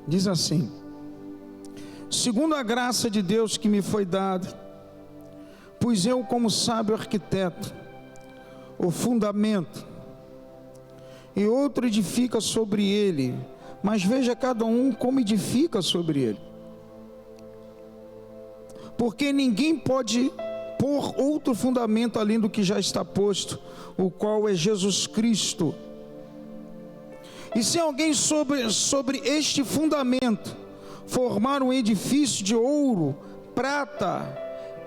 Diz assim: segundo a graça de Deus que me foi dada, pus eu como sábio arquiteto o fundamento, e outro edifica sobre ele, mas veja cada um como edifica sobre ele. Porque ninguém pode pôr outro fundamento além do que já está posto, o qual é Jesus Cristo. E se alguém sobre este fundamento formar um edifício de ouro, prata,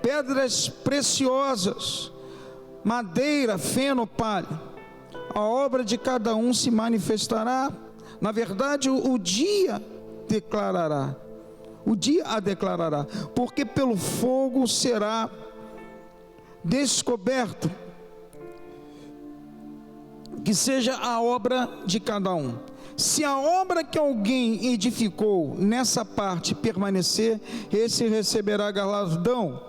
pedras preciosas, madeira, feno, palha, a obra de cada um se manifestará. Na verdade, o dia a declarará, porque pelo fogo será descoberto que seja a obra de cada um. Se a obra que alguém edificou nessa parte permanecer, esse receberá galardão.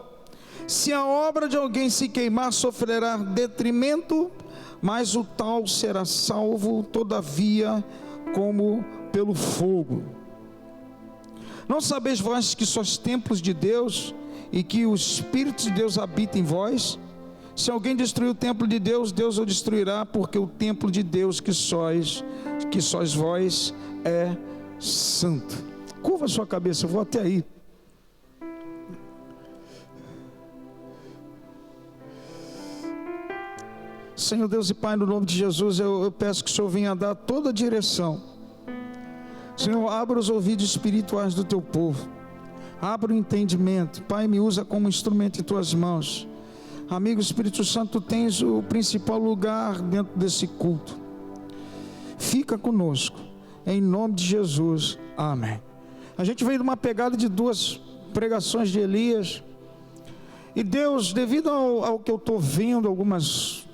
Se a obra de alguém se queimar, sofrerá detrimento, mas o tal será salvo, todavia, como pelo fogo. Não sabeis vós que sois templos de Deus, e que o Espírito de Deus habita em vós? Se alguém destruir o templo de Deus, Deus o destruirá, porque o templo de Deus que sois vós é santo. Curva a sua cabeça, eu vou até aí. Senhor Deus e Pai, no nome de Jesus, eu peço que o Senhor venha dar toda a direção. Senhor, abra os ouvidos espirituais do teu povo, abra o entendimento. Pai, me usa como instrumento em tuas mãos. Amigo Espírito Santo, tu tens o principal lugar dentro desse culto. Fica conosco, em nome de Jesus, amém. A gente veio de uma pegada de 2 pregações de Elias, e Deus, devido ao que eu estou vendo, algumas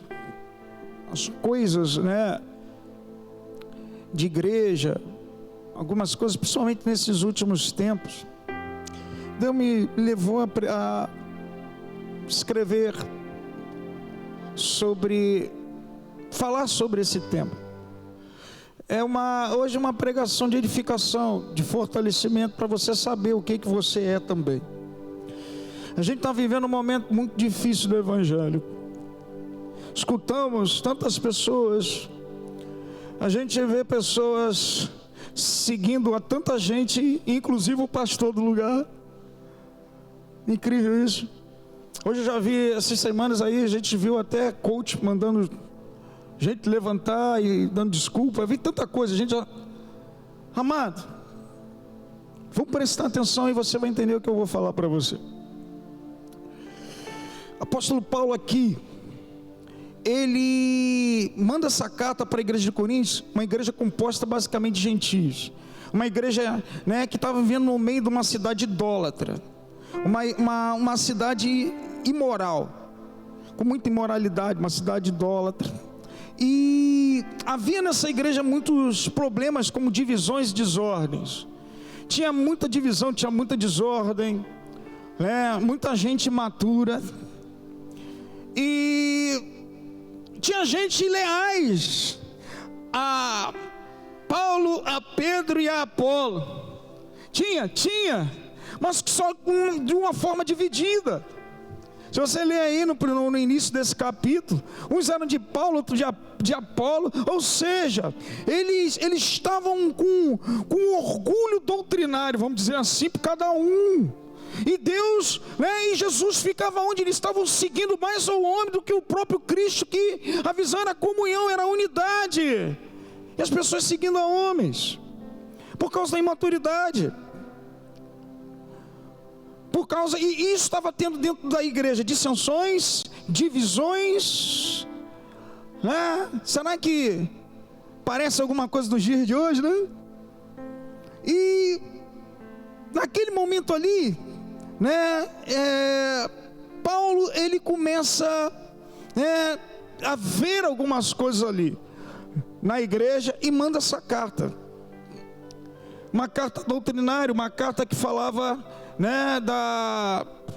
as coisas, né, de igreja, algumas coisas, principalmente nesses últimos tempos, Deus me levou a escrever falar sobre esse tema. Hoje uma pregação de edificação, de fortalecimento, para você saber o que você é também. A gente está vivendo um momento muito difícil do Evangelho. Escutamos tantas pessoas, a gente vê pessoas seguindo a tanta gente, inclusive o pastor do lugar. Incrível isso. Hoje eu já vi, essas semanas aí, a gente viu até coach mandando gente levantar e dando desculpa. Eu vi tanta coisa, a gente já... Amado, vamos prestar atenção e você vai entender o que eu vou falar para você. Apóstolo Paulo aqui, ele manda essa carta para a igreja de Coríntios, uma igreja composta basicamente de gentios, uma igreja, né, que estava vivendo no meio de uma cidade idólatra, uma cidade imoral, com muita imoralidade, uma cidade idólatra. E havia nessa igreja muitos problemas, como divisões e desordens. Tinha muita divisão, tinha muita desordem, né? Muita gente imatura, e tinha gente leais a Paulo, a Pedro e a Apolo. Tinha, mas só de uma forma dividida. Se você ler aí no início desse capítulo, uns eram de Paulo, outros de Apolo, ou seja, eles estavam com orgulho doutrinário, vamos dizer assim, por cada um. E Deus, né, e Jesus ficava onde eles estavam seguindo mais ao homem do que o próprio Cristo, que a visão era a comunhão, era a unidade. E as pessoas seguindo a homens, por causa da imaturidade. E isso estava tendo dentro da igreja dissensões, divisões, né? Será que parece alguma coisa dos dias de hoje, né? E naquele momento ali, né, Paulo, ele começa, né, a ver algumas coisas ali na igreja e manda essa carta, uma carta doutrinária, uma carta que falava, né,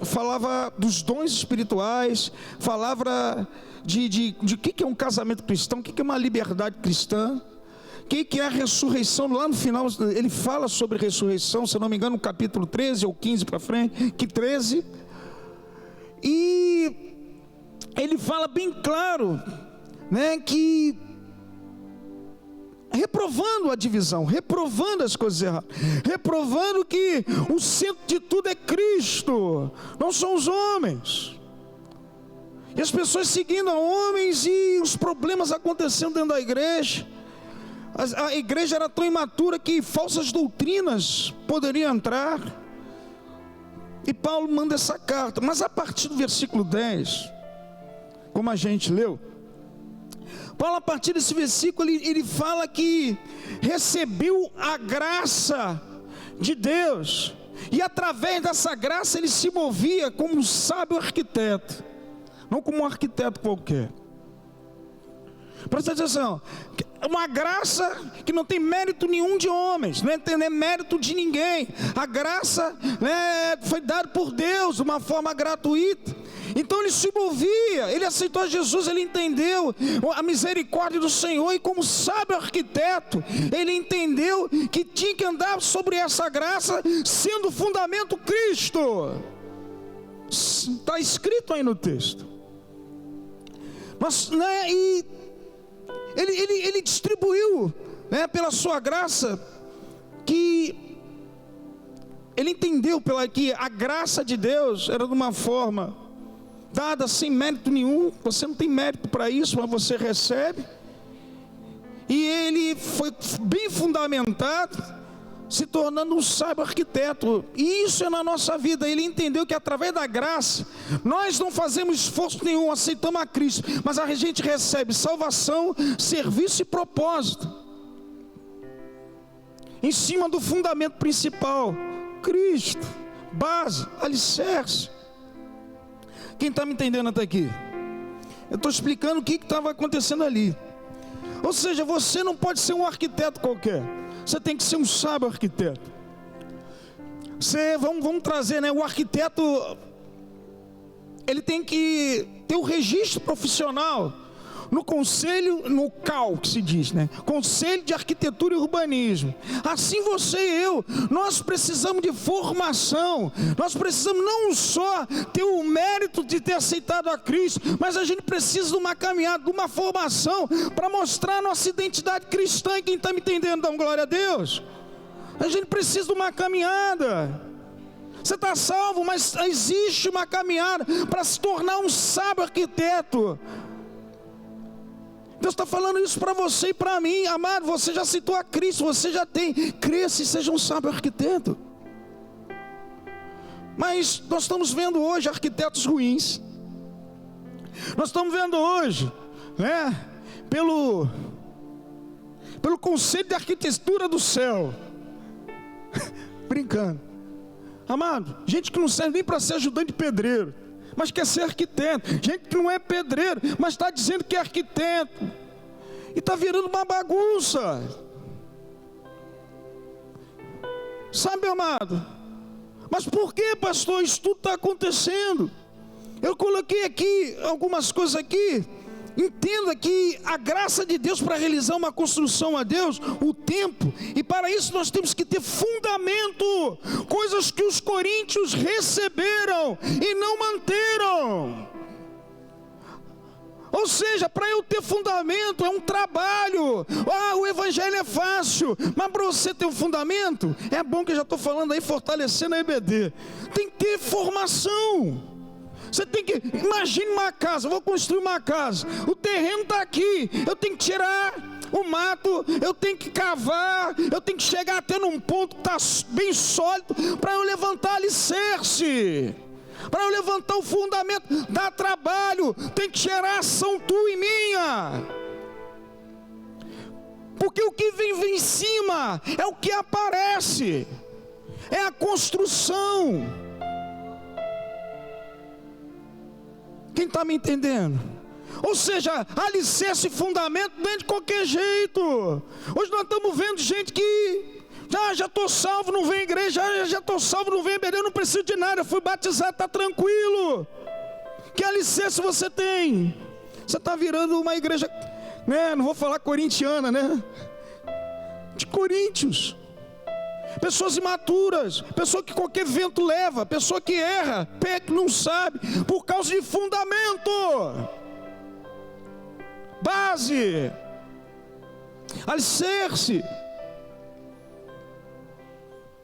falava dos dons espirituais, falava de que é um casamento cristão, o que é uma liberdade cristã, que é a ressurreição. Lá no final ele fala sobre ressurreição, se eu não me engano, no capítulo 13 ou 15 para frente, que 13. E ele fala bem claro, né, que reprovando a divisão, reprovando as coisas erradas, reprovando que o centro de tudo é Cristo, não são os homens. E as pessoas seguindo a homens e os problemas acontecendo dentro da igreja. A igreja era tão imatura que falsas doutrinas poderiam entrar. E Paulo manda essa carta. Mas a partir do versículo 10, como a gente leu, Paulo, a partir desse versículo, ele fala que recebeu a graça de Deus. E através dessa graça ele se movia como um sábio arquiteto, não como um arquiteto qualquer. Presta atenção, uma graça que não tem mérito nenhum de homens, não é mérito de ninguém. A graça, né, foi dada por Deus de uma forma gratuita. Então ele se movia, ele aceitou Jesus, ele entendeu a misericórdia do Senhor, e como sábio arquiteto, ele entendeu que tinha que andar sobre essa graça, sendo o fundamento Cristo. Está escrito aí no texto. Mas, né, e ele distribuiu, né, pela sua graça, que ele entendeu que a graça de Deus era de uma forma dada sem mérito nenhum. Você não tem mérito para isso, mas você recebe. E ele foi bem fundamentado, se tornando um sábio arquiteto. E isso é na nossa vida. Ele entendeu que através da graça, nós não fazemos esforço nenhum, aceitamos a Cristo, mas a gente recebe salvação, serviço e propósito, em cima do fundamento principal, Cristo, base, alicerce. Quem está me entendendo até aqui? Eu estou explicando o que estava acontecendo ali. Ou seja, você não pode ser um arquiteto qualquer, você tem que ser um sábio arquiteto. Vamos trazer, né? O arquiteto, ele tem que ter o registro profissional no conselho, no CAL, que se diz, né? Conselho de Arquitetura e Urbanismo. Assim você e eu, nós precisamos de formação. Nós precisamos não só ter o mérito de ter aceitado a Cristo, mas a gente precisa de uma caminhada, de uma formação, para mostrar a nossa identidade cristã. E quem está me entendendo, dá glória a Deus. A gente precisa de uma caminhada. Você está salvo, mas existe uma caminhada para se tornar um sábio arquiteto. Deus está falando isso para você e para mim, amado. Você já citou a Cristo, você já tem. Cresça e seja um sábio arquiteto. Mas nós estamos vendo hoje arquitetos ruins. Nós estamos vendo hoje, né, pelo Conselho de Arquitetura do Céu, brincando, amado, gente que não serve nem para ser ajudante de pedreiro, mas quer ser arquiteto. Gente que não é pedreiro, mas está dizendo que é arquiteto, e está virando uma bagunça. Sabe, amado? Mas por que, pastor, isso tudo está acontecendo? Eu coloquei aqui algumas coisas aqui. Entenda que a graça de Deus para realizar uma construção a Deus, o tempo, e para isso nós temos que ter fundamento, coisas que os coríntios receberam e não manteram. Ou seja, para eu ter fundamento é um trabalho. O evangelho é fácil, mas para você ter um fundamento, é bom que eu já estou falando aí, fortalecendo a EBD, tem que ter formação. Você tem que, imagine uma casa, eu vou construir uma casa, o terreno está aqui, eu tenho que tirar o mato, eu tenho que cavar, eu tenho que chegar até num ponto que está bem sólido, para eu levantar alicerce, para eu levantar o fundamento. Dá trabalho, tem que gerar ação tua e minha, porque o que vem em cima é o que aparece, é a construção. Quem está me entendendo? Ou seja, alicerce e fundamento não é de qualquer jeito. Hoje nós estamos vendo gente que já estou salvo, não vem à igreja, já estou salvo, não vem à igreja, eu não preciso de nada, eu fui batizado, está tranquilo. Que alicerce você tem? Você está virando uma igreja, né? Não vou falar corintiana, né? de Coríntios. Pessoas imaturas, pessoa que qualquer vento leva, pessoa que erra, peca, não sabe, por causa de fundamento, base, alicerce.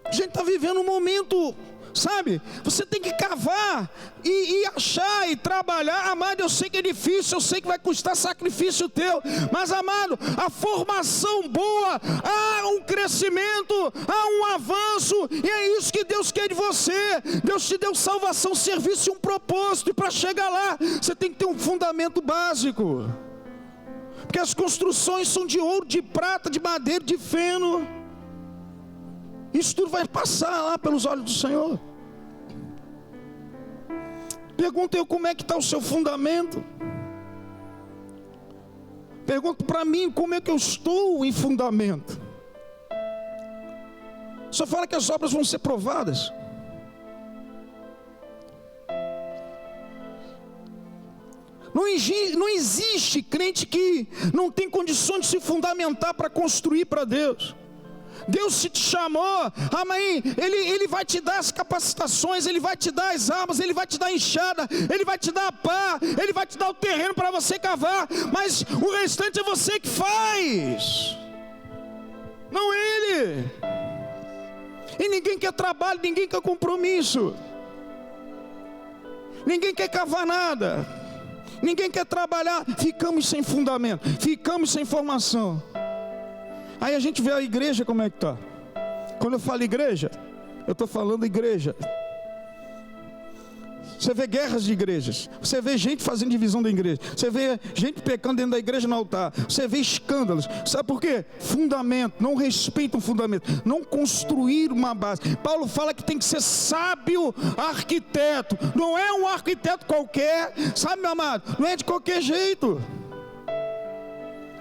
A gente está vivendo um momento, sabe, você tem que cavar e achar e trabalhar. Amado, eu sei que é difícil, eu sei que vai custar sacrifício teu, mas amado, a formação boa, há um crescimento, há um avanço, e é isso que Deus quer de você. Deus te deu salvação, serviço e um propósito, e para chegar lá, você tem que ter um fundamento básico, porque as construções são de ouro, de prata, de madeira, de feno. Isso tudo vai passar lá pelos olhos do Senhor. Pergunta eu, como é que está o seu fundamento? Pergunta para mim, como é que eu estou em fundamento? Só fala que as obras vão ser provadas. Não existe crente que não tem condições de se fundamentar para construir para Deus. Deus se te chamou, amém, Ele vai te dar as capacitações, Ele vai te dar as armas, Ele vai te dar a enxada, Ele vai te dar a pá, Ele vai te dar o terreno para você cavar, mas o restante é você que faz, não Ele. E ninguém quer trabalho, ninguém quer compromisso, ninguém quer cavar nada, ninguém quer trabalhar. Ficamos sem fundamento, ficamos sem formação. Aí a gente vê a igreja como é que está. Quando eu falo igreja, eu estou falando igreja. Você vê guerras de igrejas, você vê gente fazendo divisão da igreja, você vê gente pecando dentro da igreja no altar, você vê escândalos. Sabe por quê? Fundamento, não respeitam o fundamento, não construir uma base. Paulo fala que tem que ser sábio arquiteto, não é um arquiteto qualquer, sabe, meu amado? Não é de qualquer jeito.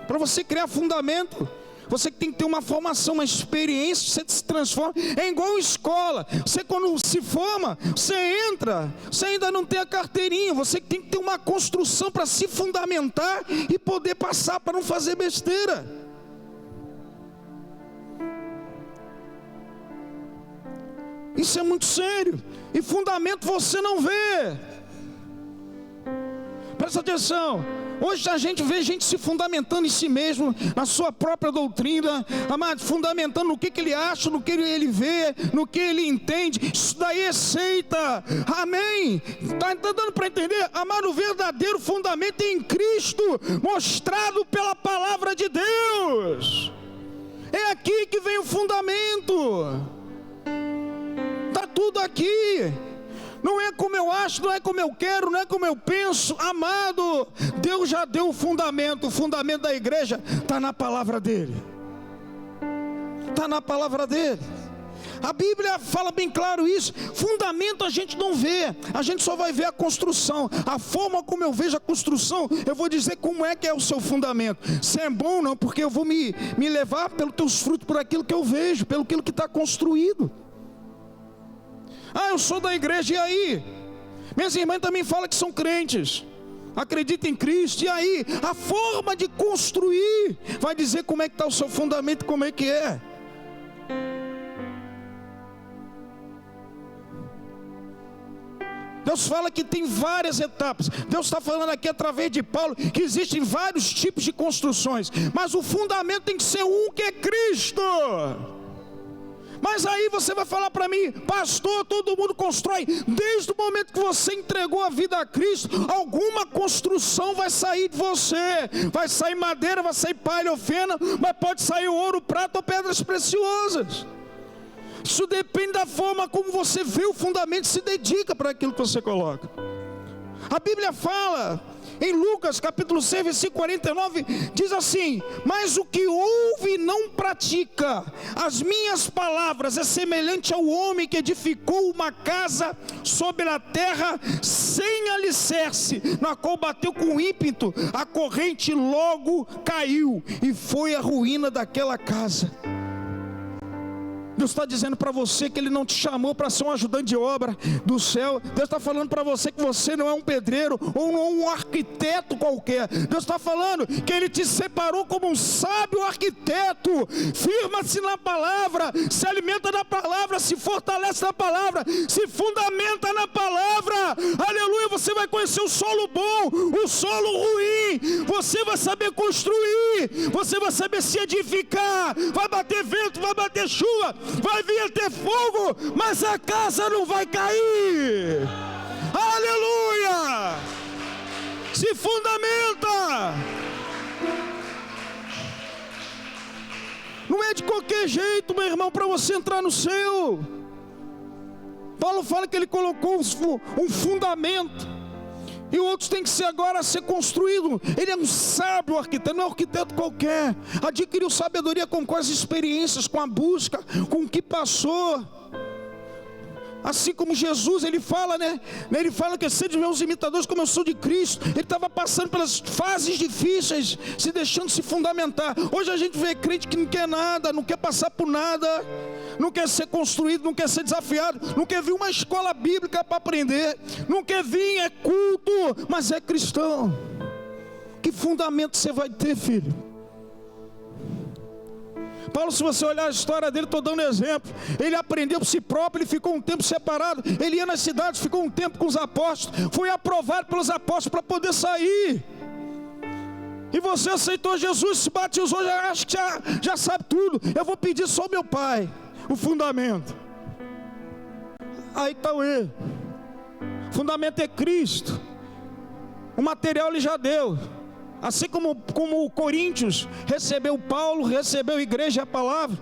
Para você criar fundamento, você tem que ter uma formação, uma experiência. Você se transforma, é igual escola. Você quando se forma, você entra, você ainda não tem a carteirinha. Você tem que ter uma construção para se fundamentar e poder passar, para não fazer besteira. Isso é muito sério. E fundamento você não vê. Presta atenção. Hoje a gente vê gente se fundamentando em si mesmo, na sua própria doutrina, amado, fundamentando no que ele acha, no que ele vê, no que ele entende. Isso daí é seita, amém? Está dando para entender? Amado, o verdadeiro fundamento é em Cristo, mostrado pela palavra de Deus. É aqui que vem o fundamento. Está tudo aqui. Não é como eu acho, não é como eu quero, não é como eu penso. Amado, Deus já deu o fundamento da igreja está na palavra dele. Está na palavra dele. A Bíblia fala bem claro isso. Fundamento a gente não vê, a gente só vai ver a construção. A forma como eu vejo a construção, eu vou dizer como é que é o seu fundamento. Se é bom ou não, porque eu vou me levar pelos teus frutos, por aquilo que eu vejo, pelo aquilo que está construído. Ah, eu sou da igreja, e aí? Minhas irmãs também falam que são crentes, acreditam em Cristo, e aí? A forma de construir vai dizer como é que está o seu fundamento, como é que é. Deus fala que tem várias etapas. Deus está falando aqui através de Paulo que existem vários tipos de construções, mas o fundamento tem que ser um, que é Cristo. Mas aí você vai falar para mim, pastor, todo mundo constrói. Desde o momento que você entregou a vida a Cristo, alguma construção vai sair de você. Vai sair madeira, vai sair palha ou feno, mas pode sair ouro, prata ou pedras preciosas. Isso depende da forma como você vê o fundamento e se dedica para aquilo que você coloca. A Bíblia fala em Lucas capítulo 6, versículo 49, diz assim: mas o que ouve e não pratica as minhas palavras é semelhante ao homem que edificou uma casa sobre a terra sem alicerce, na qual bateu com ímpeto a corrente, logo caiu, e foi a ruína daquela casa. Deus está dizendo para você que Ele não te chamou para ser um ajudante de obra do céu. Deus está falando para você que você não é um pedreiro ou não é um arquiteto qualquer. Deus está falando que Ele te separou como um sábio arquiteto. Firma-se na palavra, se alimenta na palavra, se fortalece na palavra, se fundamenta na palavra. Aleluia, você vai conhecer o solo bom, o solo ruim. Você vai saber construir, você vai saber se edificar. Vai bater vento, vai bater chuva, vai vir até fogo, mas a casa não vai cair. Aleluia! Se fundamenta. Não é de qualquer jeito, meu irmão, para você entrar no céu. Paulo fala que ele colocou um fundamento, e outros tem que ser agora a ser construído. Ele é um sábio arquiteto, não é um arquiteto qualquer. Adquiriu sabedoria com as experiências, com a busca, com o que passou. Assim como Jesus, ele fala, né? Ele fala que sede meus imitadores como eu sou de Cristo. Ele estava passando pelas fases difíceis, se deixando se fundamentar. Hoje a gente vê crente que não quer nada, não quer passar por nada, não quer ser construído, não quer ser desafiado, não quer vir uma escola bíblica para aprender, não quer vir, é culto, mas é cristão. Que fundamento você vai ter, filho? Paulo, se você olhar a história dele, estou dando exemplo. Ele aprendeu por si próprio, ele ficou um tempo separado, ele ia nas cidades, ficou um tempo com os apóstolos, foi aprovado pelos apóstolos para poder sair. E você aceitou Jesus, se batizou, já acha que já sabe tudo. Eu vou pedir só ao meu Pai o fundamento. Aí está o erro. O fundamento é Cristo. O material ele já deu. Assim como o Coríntios recebeu Paulo, recebeu a igreja e a palavra,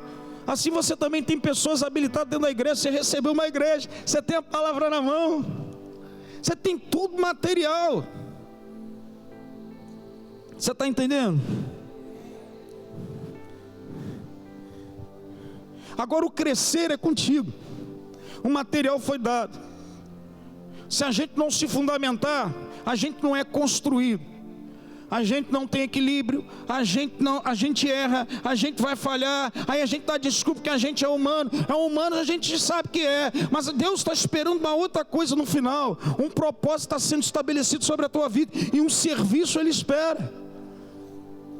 assim você também tem pessoas habilitadas dentro da igreja. Você recebeu uma igreja, você tem a palavra na mão, você tem tudo material. Você está entendendo? Agora o crescer é contigo. O material foi dado. Se a gente não se fundamentar, a gente não é construído. A gente não tem equilíbrio, a gente erra, a gente vai falhar, aí a gente dá desculpa que a gente é humano, a gente sabe que é, mas Deus está esperando uma outra coisa no final, um propósito está sendo estabelecido sobre a tua vida, e um serviço Ele espera,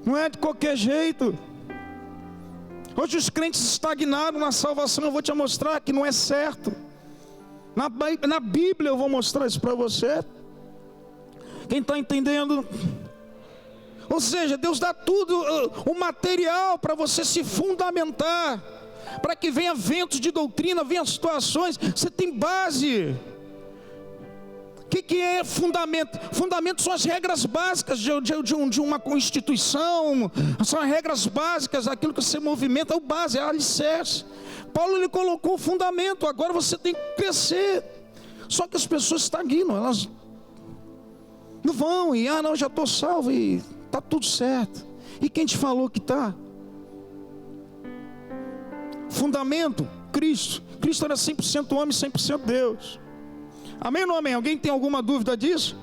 não é de qualquer jeito. Hoje os crentes estagnaram na salvação. Eu vou te mostrar que não é certo, na Bíblia eu vou mostrar isso para você. Quem está entendendo? Ou seja, Deus dá tudo, o material para você se fundamentar, para que venha ventos de doutrina, venha situações, você tem base. O que é fundamento? Fundamento são as regras básicas de uma instituição, são as regras básicas daquilo que você movimenta, é o base, é a alicerce. Paulo ele colocou o fundamento, agora você tem que crescer. Só que as pessoas estagnam, elas não vão, e não, já estou salvo e está tudo certo. E quem te falou que está? Fundamento, Cristo. Cristo era 100% homem, 100% Deus. Amém ou não amém? Alguém tem alguma dúvida disso?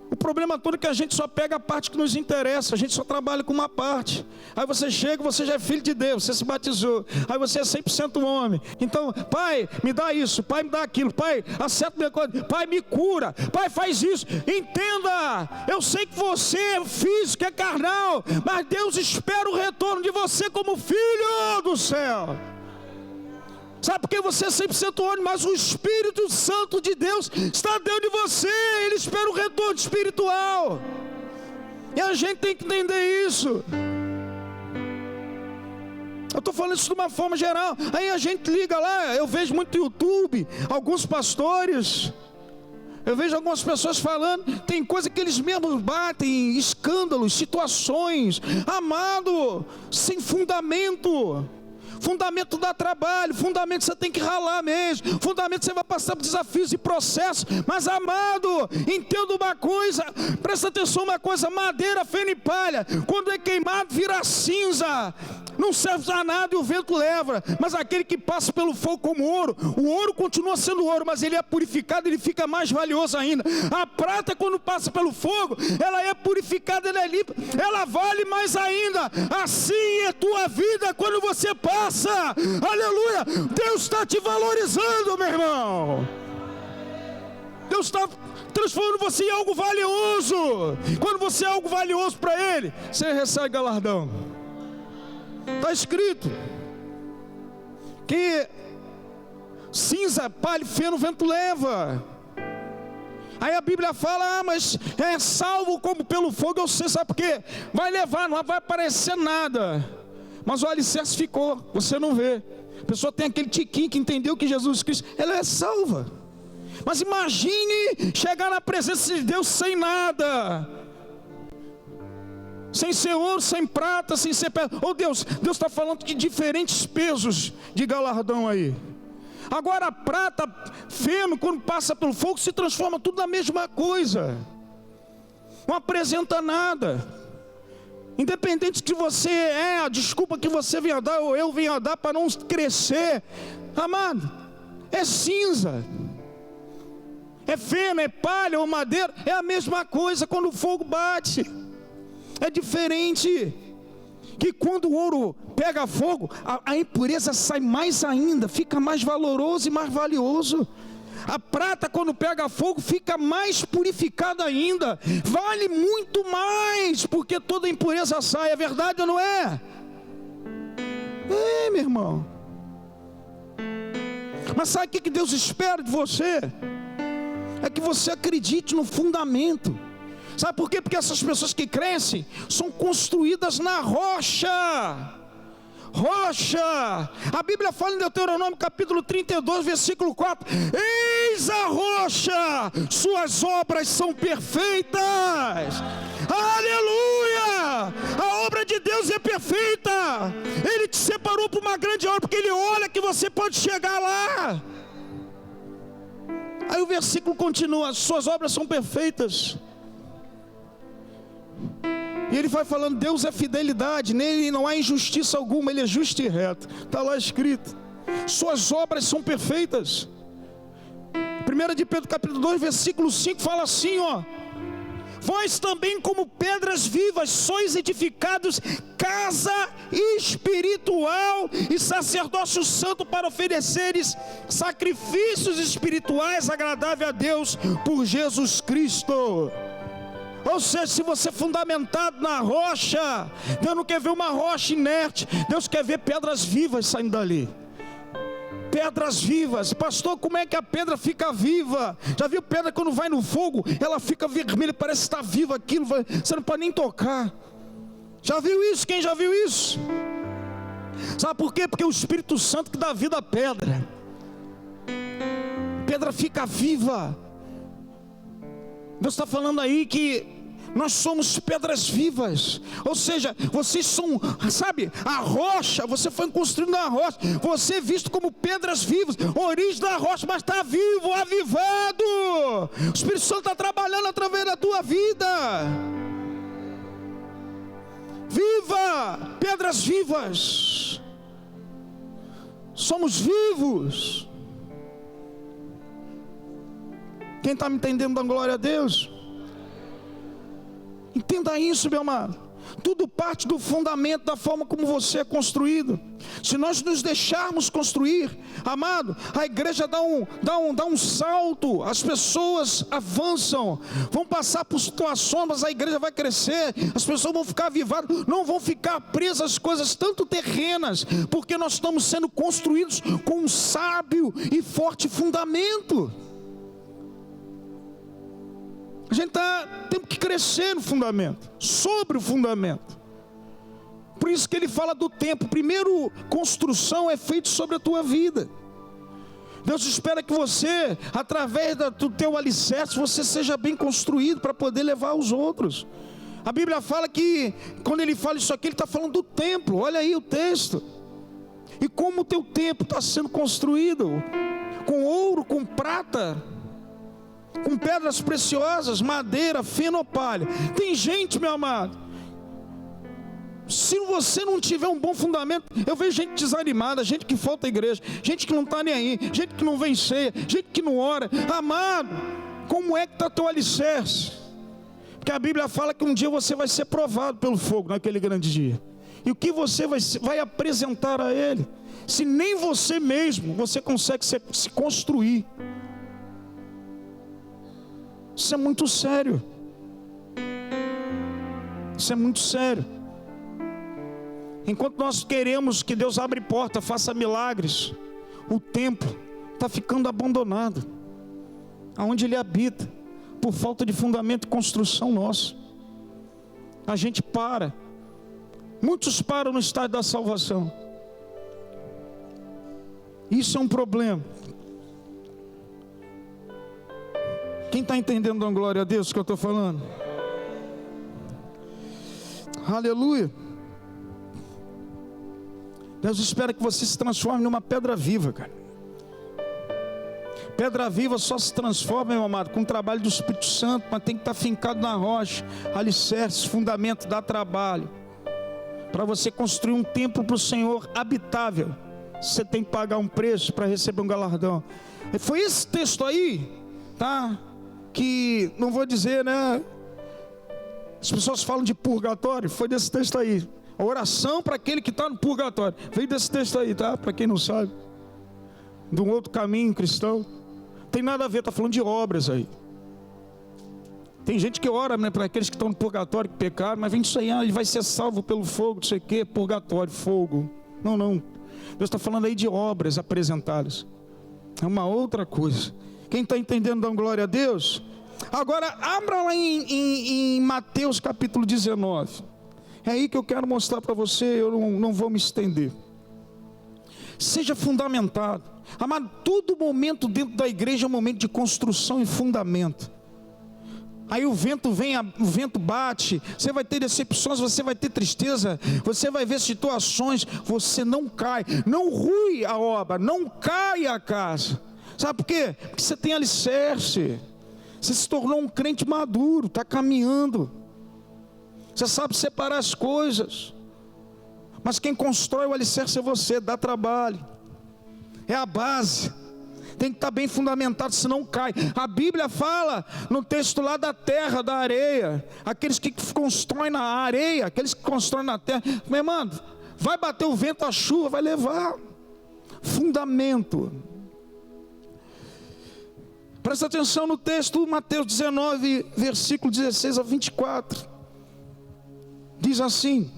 O problema todo é que a gente só pega a parte que nos interessa, a gente só trabalha com uma parte. Aí você chega, você já é filho de Deus, você se batizou, aí você é 100% homem. Então, Pai, me dá isso, Pai, me dá aquilo, Pai, acerta minha coisa, Pai, me cura, Pai, faz isso. Entenda, eu sei que você é físico, é carnal, mas Deus espera o retorno de você como filho do céu. Sabe por que você é 100% homem, mas o Espírito Santo de Deus está dentro de você, Ele espera o retorno espiritual, e a gente tem que entender isso. Eu estou falando isso de uma forma geral. Aí a gente liga lá, eu vejo muito no YouTube, alguns pastores, eu vejo algumas pessoas falando, tem coisa que eles mesmos batem, escândalos, situações, amado, sem fundamento. Fundamento dá trabalho, fundamento você tem que ralar mesmo, fundamento você vai passar por desafios e processos, mas amado, entenda uma coisa, presta atenção uma coisa, madeira, feno e palha, quando é queimado vira cinza, não serve a nada e o vento leva, mas aquele que passa pelo fogo como ouro, o ouro continua sendo ouro, mas ele é purificado, ele fica mais valioso ainda. A prata quando passa pelo fogo, ela é purificada, ela é limpa, ela vale mais ainda. Assim é tua vida quando você passa graça. Aleluia. Deus está te valorizando, meu irmão. Deus está transformando você em algo valioso. Quando você é algo valioso para Ele, você recebe galardão. Está escrito que cinza, palha e feno o vento leva. Aí a Bíblia fala, mas é salvo como pelo fogo. Eu sei, sabe por quê? Vai levar, não vai aparecer nada, mas o alicerce ficou, você não vê. A pessoa tem aquele tiquinho que entendeu que Jesus Cristo, ela é salva. Mas imagine chegar na presença de Deus sem nada, sem ser ouro, sem prata, sem ser pedra. Oh Deus está falando de diferentes pesos de galardão aí. Agora a prata, feno, quando passa pelo fogo, se transforma tudo na mesma coisa. Não apresenta nada. Independente que você a desculpa que você venha dar, ou eu venha dar para não crescer. Amado, é cinza. É feno, é palha ou madeira, é a mesma coisa quando o fogo bate. É diferente. Que quando o ouro pega fogo, a impureza sai mais ainda, fica mais valoroso e mais valioso. A prata, quando pega fogo, fica mais purificada ainda, vale muito mais, porque toda impureza sai. É verdade ou não é? É, meu irmão. Mas sabe o que Deus espera de você? É que você acredite no fundamento. Sabe por quê? Porque essas pessoas que crescem são construídas na rocha. Rocha. A Bíblia fala em Deuteronômio capítulo 32, versículo 4. Eis a rocha, suas obras são perfeitas. Aleluia. A obra de Deus é perfeita. Ele te separou para uma grande obra, porque Ele olha que você pode chegar lá. Aí o versículo continua, suas obras são perfeitas. E ele vai falando, Deus é fidelidade, nele não há injustiça alguma, Ele é justo e reto. Está lá escrito, suas obras são perfeitas. 1 de Pedro capítulo 2, versículo 5 fala assim, ó: vós também como pedras vivas sois edificados casa espiritual e sacerdócio santo para ofereceres sacrifícios espirituais agradáveis a Deus por Jesus Cristo. Ou seja, se você é fundamentado na rocha, Deus não quer ver uma rocha inerte, Deus quer ver pedras vivas saindo dali. Pedras vivas. Pastor, como é que a pedra fica viva? Já viu pedra quando vai no fogo? Ela fica vermelha, parece estar viva aquilo, você não pode nem tocar. Já viu isso? Quem já viu isso? Sabe por quê? Porque é o Espírito Santo que dá vida à pedra. A pedra fica viva. Deus está falando aí que nós somos pedras vivas. Ou seja, vocês são, sabe, a rocha. Você foi construído na rocha. Você é visto como pedras vivas, origem da rocha, mas está vivo, avivado. O Espírito Santo está trabalhando através da tua vida. Viva, pedras vivas. Somos vivos. Quem está me entendendo, dá glória a Deus. Entenda isso, meu amado. Tudo parte do fundamento, da forma como você é construído. Se nós nos deixarmos construir, amado, a igreja dá um salto. As pessoas avançam, vão passar por situações, mas a igreja vai crescer. As pessoas vão ficar avivadas, não vão ficar presas às coisas tanto terrenas, porque nós estamos sendo construídos com um sábio e forte fundamento. A gente tem que crescer no fundamento, sobre o fundamento. Por isso que ele fala do tempo. Primeiro, construção é feita sobre a tua vida. Deus espera que você, através do teu alicerce, você seja bem construído para poder levar os outros. A Bíblia fala que, quando ele fala isso aqui, ele está falando do templo. Olha aí o texto. E como o teu templo está sendo construído, com ouro, com prata, com pedras preciosas, madeira, feno ou palha. Tem gente, meu amado, se você não tiver um bom fundamento, eu vejo gente desanimada, gente que falta à igreja, gente que não está nem aí, gente que não vem ceia, gente que não ora. Amado, como é que está teu alicerce? Porque a Bíblia fala que um dia você vai ser provado pelo fogo naquele grande dia. E o que você vai apresentar a Ele? Se nem você mesmo, você consegue se construir. Isso é muito sério. Isso é muito sério. Enquanto nós queremos que Deus abra porta, faça milagres, o templo está ficando abandonado, aonde Ele habita, por falta de fundamento e construção nossa. A gente para. Muitos param no estágio da salvação. Isso é um problema. Quem está entendendo, dando glória a Deus, o que eu estou falando? Aleluia. Deus espera que você se transforme numa pedra viva, cara. Pedra viva só se transforma, meu amado, com o trabalho do Espírito Santo, mas tem que estar fincado na rocha, alicerce, fundamento, dá trabalho. Para você construir um templo para o Senhor habitável, você tem que pagar um preço para receber um galardão. E foi esse texto aí, tá? Que, não vou dizer, né? As pessoas falam de purgatório, foi desse texto aí. A oração para aquele que está no purgatório, veio desse texto aí, tá? Para quem não sabe. De um outro caminho cristão. Tem nada a ver, está falando de obras aí. Tem gente que ora, né, para aqueles que estão no purgatório, que pecaram, mas vem disso aí, ele vai ser salvo pelo fogo, não sei o que, purgatório, fogo. Não, não. Deus está falando aí de obras apresentadas. É uma outra coisa. Quem está entendendo, dá glória a Deus. Agora, abra lá em Mateus capítulo 19. É aí que eu quero mostrar para você, eu não vou me estender. Seja fundamentado. Amado, todo momento dentro da igreja é um momento de construção e fundamento. Aí o vento vem, o vento bate, você vai ter decepções, você vai ter tristeza, você vai ver situações, você não cai, não rui a obra, não cai a casa. Sabe por quê? Porque você tem alicerce, você se tornou um crente maduro, está caminhando, você sabe separar as coisas, mas quem constrói o alicerce é você, dá trabalho, é a base. Tem que estar bem fundamentado, senão cai. A Bíblia fala no texto lá da terra, da areia. Aqueles que constroem na areia, aqueles que constroem na terra. Meu irmão, vai bater o vento, a chuva, vai levar. Fundamento. Presta atenção no texto, Mateus 19, versículo 16 a 24. Diz assim: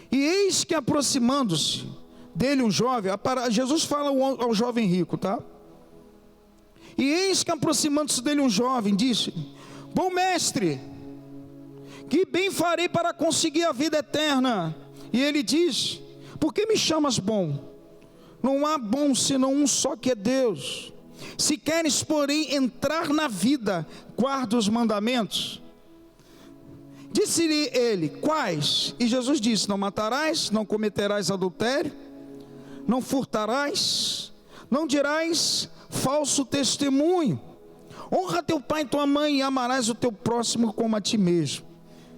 E eis que aproximando-se dele um jovem, Jesus fala ao jovem rico, tá? E eis que aproximando-se dele um jovem, disse: Bom mestre, que bem farei para conseguir a vida eterna? E ele diz: Por que me chamas bom? Não há bom senão um só, que é Deus. Se queres, porém, entrar na vida, guarda os mandamentos. Disse-lhe ele: Quais? E Jesus disse: Não matarás, não cometerás adultério, não furtarás, não dirás falso testemunho, honra teu pai e tua mãe, e amarás o teu próximo como a ti mesmo.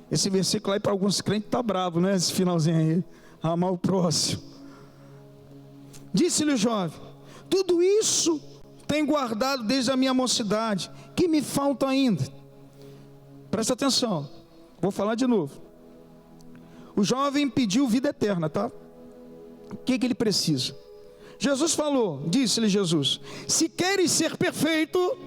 Esse versículo aí para alguns crentes está bravo, né? Esse finalzinho aí, amar o próximo. Disse-lhe o jovem: Tudo isso tenho guardado desde a minha mocidade, que me falta ainda? Presta atenção, vou falar de novo. O jovem pediu vida eterna, tá? O que ele precisa? Jesus falou, disse-lhe Jesus: Se queres ser perfeito,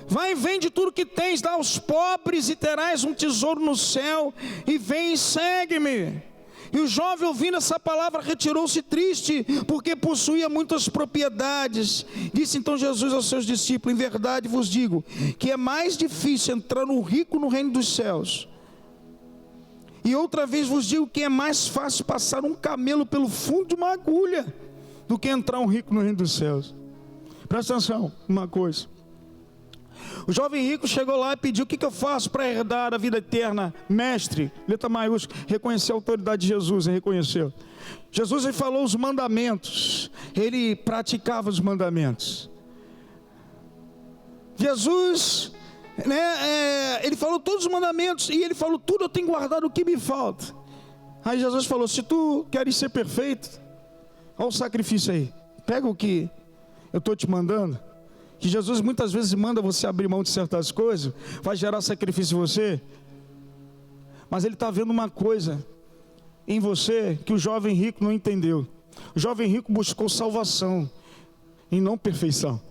vai e vende tudo que tens, dá aos pobres, e terás um tesouro no céu, e vem e segue-me. E o jovem, ouvindo essa palavra, retirou-se triste, porque possuía muitas propriedades. Disse então Jesus aos seus discípulos: Em verdade vos digo, que é mais difícil entrar um rico no reino dos céus. E outra vez vos digo que é mais fácil passar um camelo pelo fundo de uma agulha, do que entrar um rico no reino dos céus. Presta atenção, uma coisa. O jovem rico chegou lá e pediu: O que eu faço para herdar a vida eterna? Mestre, letra maiúscula, reconheceu a autoridade de Jesus, reconheceu. Jesus lhe falou os mandamentos, ele praticava os mandamentos. Jesus, ele falou todos os mandamentos, e ele falou: tudo eu tenho guardado, o que me falta? Aí Jesus falou: se tu queres ser perfeito, olha o sacrifício aí, pega o que eu estou te mandando. Que Jesus muitas vezes manda você abrir mão de certas coisas, vai gerar sacrifício em você. Mas ele está vendo uma coisa em você que o jovem rico não entendeu. O jovem rico buscou salvação e não perfeição.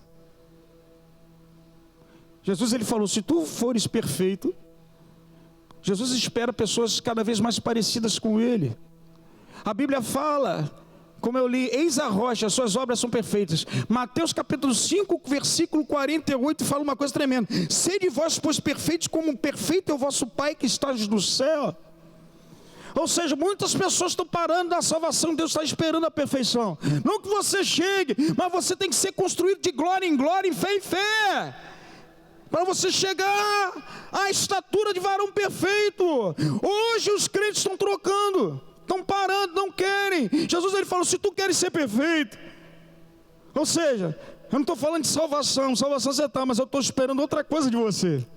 Jesus, ele falou, se tu fores perfeito, Jesus espera pessoas cada vez mais parecidas com ele. A Bíblia fala, como eu li, eis a rocha, as suas obras são perfeitas. Mateus capítulo 5, versículo 48, fala uma coisa tremenda. Sede vós, pois, perfeitos, como perfeito é o vosso Pai que está no céu. Ou seja, muitas pessoas estão parando da salvação, Deus está esperando a perfeição. Não que você chegue, mas você tem que ser construído de glória em glória, em fé em fé, para você chegar à estatura de varão perfeito. Hoje os crentes estão trocando, estão parando, não querem. Jesus, ele falou, se tu queres ser perfeito, ou seja, eu não estou falando de salvação você está, mas eu estou esperando outra coisa de você.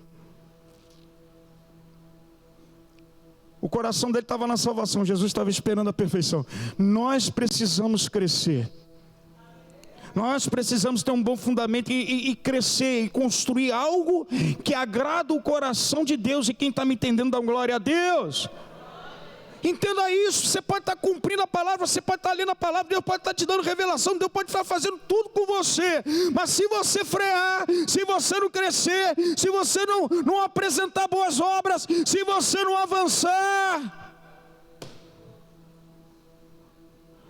O coração dele estava na salvação, Jesus estava esperando a perfeição. Nós precisamos crescer. Nós precisamos ter um bom fundamento e crescer e construir algo que agrada o coração de Deus. E quem está me entendendo, dá glória a Deus. Entenda isso, você pode estar cumprindo a palavra, você pode estar lendo a palavra, Deus pode estar te dando revelação, Deus pode estar fazendo tudo com você. Mas se você frear, se você não crescer, se você não apresentar boas obras, se você não avançar,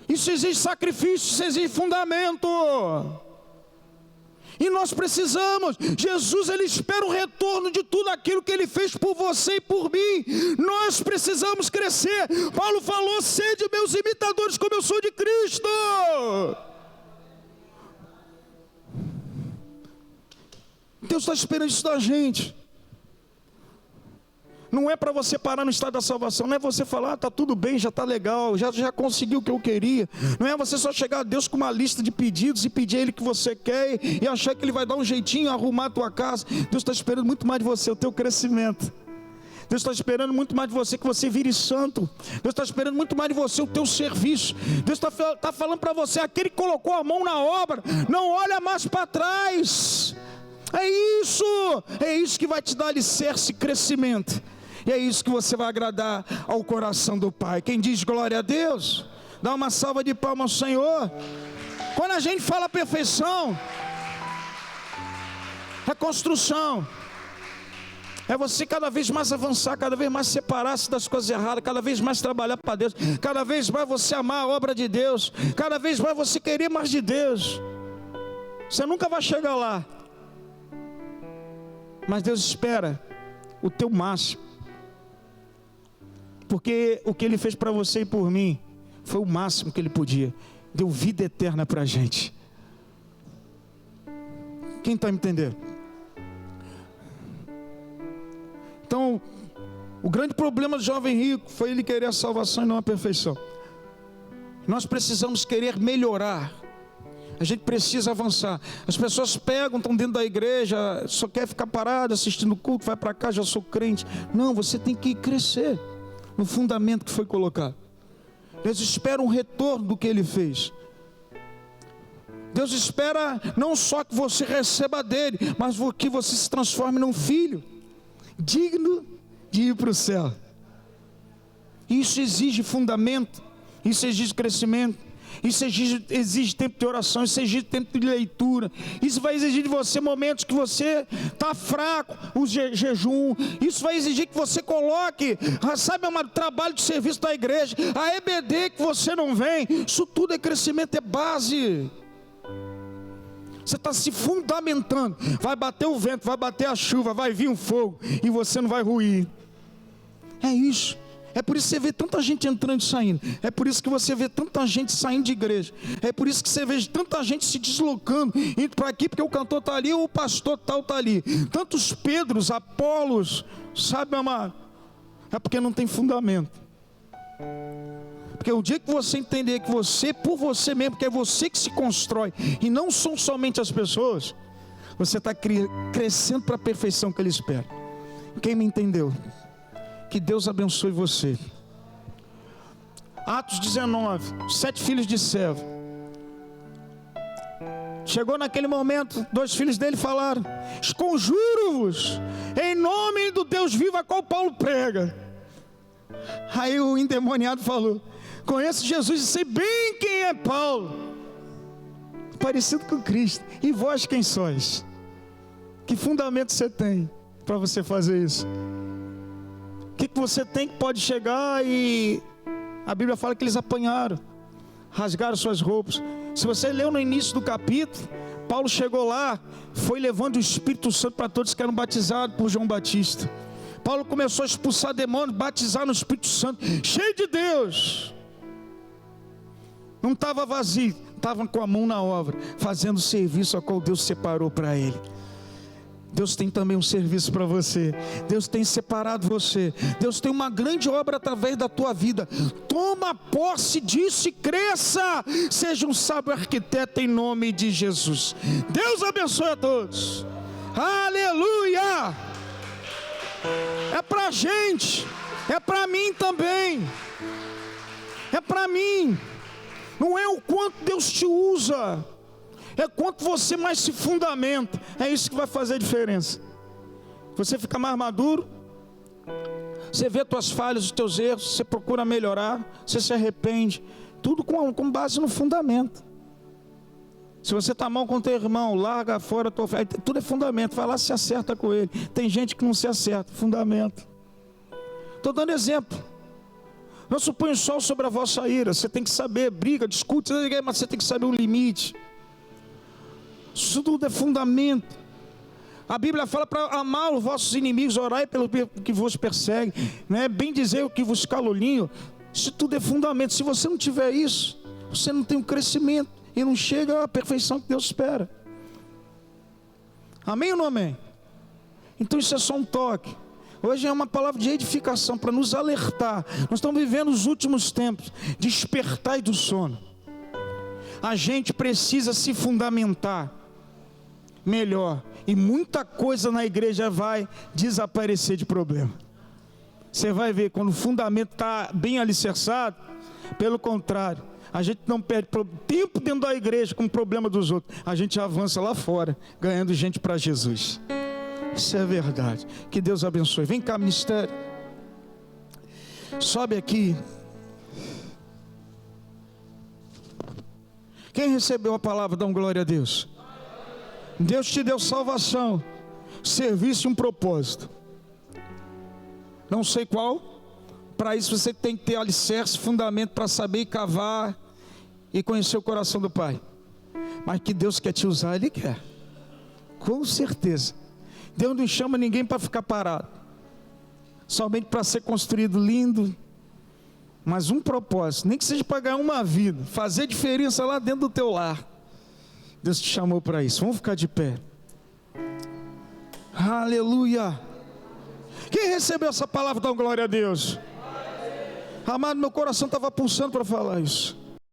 isso exige sacrifício, isso exige fundamento. E nós precisamos, Jesus, ele espera o retorno de tudo aquilo que ele fez por você e por mim. Nós precisamos crescer. Paulo falou, sede meus imitadores como eu sou de Cristo. Deus está esperando isso da gente. Não é para você parar no estado da salvação, não é você falar, está tudo bem, já está legal, já consegui o que eu queria. Não é você só chegar a Deus com uma lista de pedidos e pedir a Ele o que você quer e achar que Ele vai dar um jeitinho, arrumar a tua casa. Deus está esperando muito mais de você, o teu crescimento. Deus está esperando muito mais de você, que você vire santo. Deus está esperando muito mais de você, o teu serviço. Deus está falando para você, aquele que colocou a mão na obra, não olha mais para trás. É isso que vai te dar alicerce e crescimento. E é isso que você vai agradar ao coração do Pai. Quem diz glória a Deus, dá uma salva de palmas ao Senhor. Quando a gente fala perfeição, é construção. É você cada vez mais avançar, cada vez mais separar-se das coisas erradas, cada vez mais trabalhar para Deus, cada vez mais você amar a obra de Deus, cada vez mais você querer mais de Deus. Você nunca vai chegar lá, mas Deus espera o teu máximo. Porque o que Ele fez para você e por mim foi o máximo que Ele podia. Deu vida eterna para a gente. Quem está me entendendo? Então, o grande problema do jovem rico foi ele querer a salvação e não a perfeição. Nós precisamos querer melhorar. A gente precisa avançar. As pessoas pegam, estão dentro da igreja, só quer ficar parado assistindo o culto, vai para cá, já sou crente. Não, você tem que crescer no fundamento que foi colocado. Deus espera um retorno do que Ele fez. Deus espera não só que você receba dele, mas que você se transforme num filho digno de ir para o céu. Isso exige fundamento, isso exige crescimento, isso exige tempo de oração, isso exige tempo de leitura, isso vai exigir de você momentos que você está fraco, o jejum, isso vai exigir que você coloque, sabe, um trabalho de serviço da igreja, a EBD que você não vem, isso tudo é crescimento, é base. Você está se fundamentando, vai bater o vento, vai bater a chuva, vai vir um fogo, e você não vai ruir. É isso. É por isso que você vê tanta gente entrando e saindo. É por isso que você vê tanta gente saindo de igreja. É por isso que você vê tanta gente se deslocando, indo para aqui, porque o cantor está ali, ou o pastor tal está ali. Tantos Pedros, Apolos, sabe, amado? É porque não tem fundamento. Porque o dia que você entender que você, por você mesmo, que é você que se constrói, e não são somente as pessoas, você está crescendo para a perfeição que Ele espera. Quem me entendeu? Que Deus abençoe você. Atos 19, 7 filhos de servo. Chegou naquele momento, 2 filhos dele falaram: conjuro-vos, em nome do Deus vivo a qual Paulo prega. Aí o endemoniado falou: conheço Jesus e sei bem quem é Paulo. Parecido com Cristo. E vós quem sois? Que fundamento você tem para você fazer isso? O que você tem que pode chegar e... A Bíblia fala que eles apanharam, rasgaram suas roupas. Se você leu no início do capítulo, Paulo chegou lá, foi levando o Espírito Santo para todos que eram batizados por João Batista. Paulo começou a expulsar demônios, batizar no Espírito Santo, cheio de Deus. Não estava vazio, estava com a mão na obra, fazendo o serviço a qual Deus separou para ele. Deus tem também um serviço para você. Deus tem separado você. Deus tem uma grande obra através da tua vida. Toma posse disso e cresça. Seja um sábio arquiteto em nome de Jesus. Deus abençoe a todos. Aleluia. É para a gente. É para mim também. É para mim. Não é o quanto Deus te usa, é quanto você mais se fundamenta. É isso que vai fazer a diferença. Você fica mais maduro, você vê tuas falhas, os teus erros, você procura melhorar, você se arrepende. Tudo com base no fundamento. Se você está mal com teu irmão, larga fora a tua fé. Tudo é fundamento, vai lá, se acerta com ele. Tem gente que não se acerta, fundamento. Estou dando exemplo. Não suponha o sol sobre a vossa ira. Você tem que saber, briga, discute, mas você tem que saber o limite. Isso tudo é fundamento. A Bíblia fala para amar os vossos inimigos, orai pelo que vos persegue, né? Bem dizer o que vos caluniam. Isso tudo é fundamento. Se você não tiver isso, você não tem um crescimento e não chega à perfeição que Deus espera. Amém ou não amém? Então isso é só um toque. Hoje é uma palavra de edificação para nos alertar. Nós estamos vivendo os últimos tempos. Despertai do sono. A gente precisa se fundamentar melhor. E muita coisa na igreja vai desaparecer de problema. Você vai ver, quando o fundamento está bem alicerçado, pelo contrário, a gente não perde tempo dentro da igreja com o problema dos outros. A gente avança lá fora, ganhando gente para Jesus. Isso é verdade. Que Deus abençoe. Vem cá, ministério. Sobe aqui. Quem recebeu a palavra, dá glória a Deus. Deus te deu salvação, serviço e um propósito. Não sei qual. Para isso você tem que ter alicerce, fundamento para saber cavar e conhecer o coração do Pai. Mas que Deus quer te usar, Ele quer. Com certeza. Deus não chama ninguém para ficar parado, somente para ser construído lindo, mas um propósito, nem que seja para ganhar uma vida, fazer diferença lá dentro do teu lar. Deus te chamou para isso. Vamos ficar de pé. Aleluia. Quem recebeu essa palavra, dá glória a Deus. Amado, meu coração estava pulsando para falar isso.